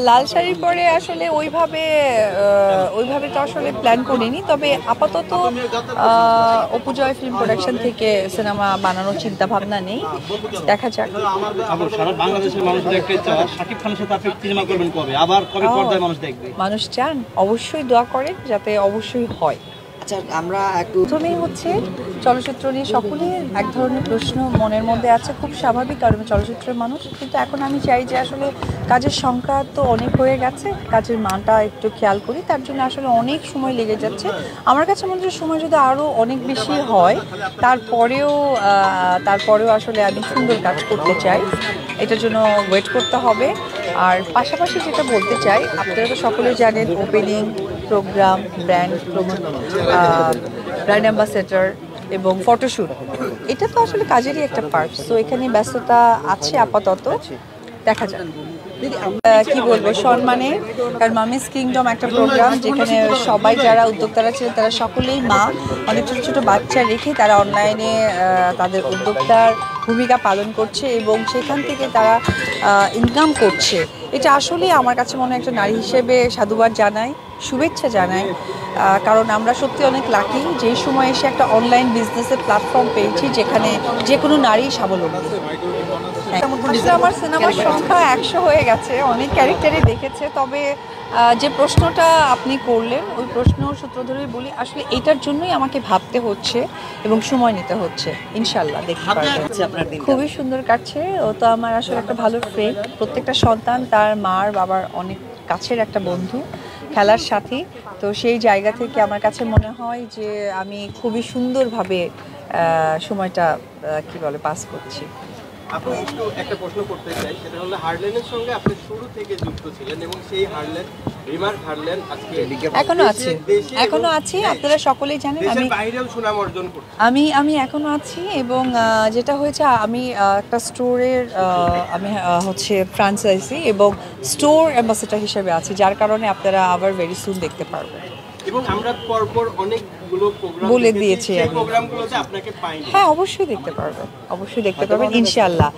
লাল শাড়ির পরে আসলে ওইভাবে তো আসলে প্ল্যান করিনি, তবে আপাতত অপুজয় ফিল্ম প্রোডাকশন থেকে সিনেমা বানানোর চিন্তা ভাবনা নেই, দেখা যাক। সারা বাংলাদেশের মানুষের একটা ইচ্ছা, শাকিব খানের সাথে আপনি সিনেমা করবেন কবে, আবার কবে পর্দায় মানুষ দেখবে? মানুষ চান, অবশ্যই দোয়া করেন যাতে অবশ্যই হয়। আমরা প্রথমেই হচ্ছে চলচ্চিত্র নিয়ে সকলের এক ধরনের প্রশ্ন মনের মধ্যে আছে, খুব স্বাভাবিক, কারণ চলচ্চিত্রের মানুষ। কিন্তু এখন আমি চাই যে আসলে কাজের সংখ্যা তো অনেক হয়ে গেছে, কাজের মানটা একটু খেয়াল করি, তার জন্য আসলে অনেক সময় লেগে যাচ্ছে। আমার কাছে মনে হয় সময় যদি আরও অনেক বেশি হয়, তারপরেও আসলে আমি সুন্দর কাজ করতে চাই, এটার জন্য ওয়েট করতে হবে। আর পাশাপাশি যেটা বলতে চাই, আপনারা তো সকলে জানেন ওপেনিং প্রোগ্রাম, ব্র্যান্ড অ্যাম্বাসেডর এবং ফটোশ্যুট, এটা তো আসলে কাজেরই একটা পার্ট। সো এখানে ব্যস্ততা আছে আপাতত, দেখা যাক কি বলবো সম্মানে। কারণ মামিস কিংডম একটা প্রোগ্রাম যেখানে সবাই যারা উদ্যোক্তারা ছিলেন তারা সকলেই মা, অনেক ছোটো ছোটো বাচ্চা রেখে তারা অনলাইনে তাদের উদ্যোক্তার ভূমিকা পালন করছে এবং সেখান থেকে তারা ইনকাম করছে। এটা আসলে আমার কাছে মনে হয় একটা নারী হিসেবে সাধুবাদ জানাই, শুভেচ্ছা জানাই, কারণ আমরা সত্যি অনেক লাকি যেই সময় এসে একটা অনলাইন বিজনেসের প্ল্যাটফর্ম পেয়েছি যেখানে যে কোনো নারী স্বাবলম্বী। আমার সিনেমার সংখ্যা 100 হয়ে গেছে, অনেক ক্যারেক্টারই দেখেছে, তবে যে প্রশ্নটা আপনি করলেন ওই প্রশ্ন সূত্র ধরেই বলি, আসলে এটার জন্যই আমাকে ভাবতে হচ্ছে এবং সময় নিতে হচ্ছে। ইনশাল্লাহ দেখতে পারবেন। খুবই সুন্দর কাটছে, ও তো আমার আসলে একটা ভালো ফ্রেন্ড, প্রত্যেকটা সন্তান তার মার বাবার অনেক কাছের একটা বন্ধু, খেলার সাথী। তো সেই জায়গা থেকে আমার কাছে মনে হয় যে আমি খুবই সুন্দরভাবে সময়টা পাস করছি। আপনি একটু একটা প্রশ্ন করতে চাই, সেটা হলো হারলেনের সঙ্গে আপনি শুরু থেকে যুক্ত ছিলেন এবং সেই হারলেন রিমার্ক হারলেন আজকে এখনো আছি, আপনারা সকলেই জানেন। বাইরেও সুনাম অর্জন করছে। আমি এখনো আছি এবং যেটা হয়েছে আমি একটা স্টোরের হচ্ছে ফ্রাঞ্চাইজি এবং স্টোর অ্যাম্বাসেডর হিসেবে আছি, যার কারণে আপনারা আবার ভেরি সুন দেখতে পারবেন। এবং আমরা পরপর অনেকগুলো প্রোগ্রাম বলে দিয়েছি, সেই প্রোগ্রামগুলোতে আপনাকে পাইনি। হ্যাঁ, অবশ্যই দেখতে পারবেন ইনশাআল্লাহ।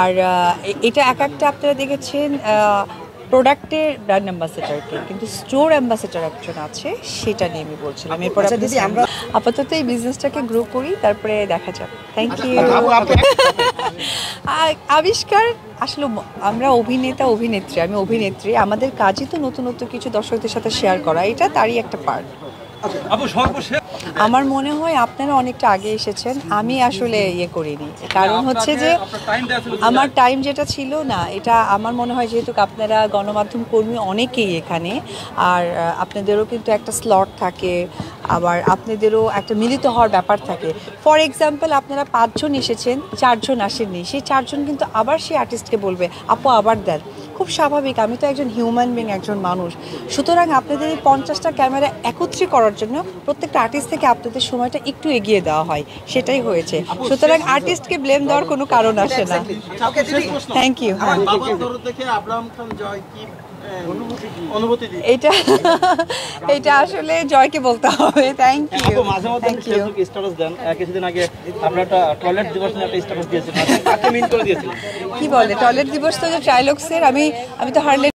আর এটা একটা আপনারা দেখেছেন প্রোডাক্টের ব্র্যান্ড অ্যাম্বাসেডরকে, কিন্তু স্টোর অ্যাম্বাসেডর একজন আছে, সেটা নিয়ে আমি বলছিলাম। এরপর আমরা আপাতত এই বিজনেসটাকে গ্রো করি, তারপরে দেখা যাবে। Thank you. আবিষ্কার আসলে আমরা অভিনেত্রী, আমি অভিনেত্রী, আমাদের কাজই তো নতুন কিছু দর্শকদের সাথে শেয়ার করা, এটা তারই একটা পার্ট। আমার মনে হয় আপনারা অনেকটা আগে এসেছেন, আমি আসলে করিনি, কারণ হচ্ছে যে আমার টাইম যেটা ছিল না, এটা আমার মনে হয় যেহেতু আপনারা গণমাধ্যম কর্মী অনেকেই এখানে, আর আপনাদেরও কিন্তু একটা স্লট থাকে, আবার আপনাদেরও একটা মিলিত হওয়ার ব্যাপার থাকে। ফর এক্সাম্পল, আপনারা 5 জন এসেছেন, 4 জন আসেননি, সেই 4 জন কিন্তু আবার সেই আর্টিস্টকে বলবে আপু আবার দেন, খুব স্বাভাবিক, আমি তো একজন হিউম্যান বিং, একজন মানুষ। সুতরাং আপনাদের এই 50টা ক্যামেরা একত্রে করার জন্য প্রত্যেকটা আর্টিস্ট থেকে আপনাদের সময়টা একটু এগিয়ে দেওয়া হয়, সেটাই হয়েছে। সুতরাং আর্টিস্টকে ব্লেম দেওয়ার কোনো কারণ আসে না। Thank you. এটা আসলে জয়কে বলতে হবে। Thank you. কিছুদিন আগে আপনারা টয়লেট দিবস নিয়ে একটা স্ট্যাটাস দিয়েছেন, কি বলে টয়লেট দিবস? তো যে ট্রাইলক্সের, আমি তো হারলে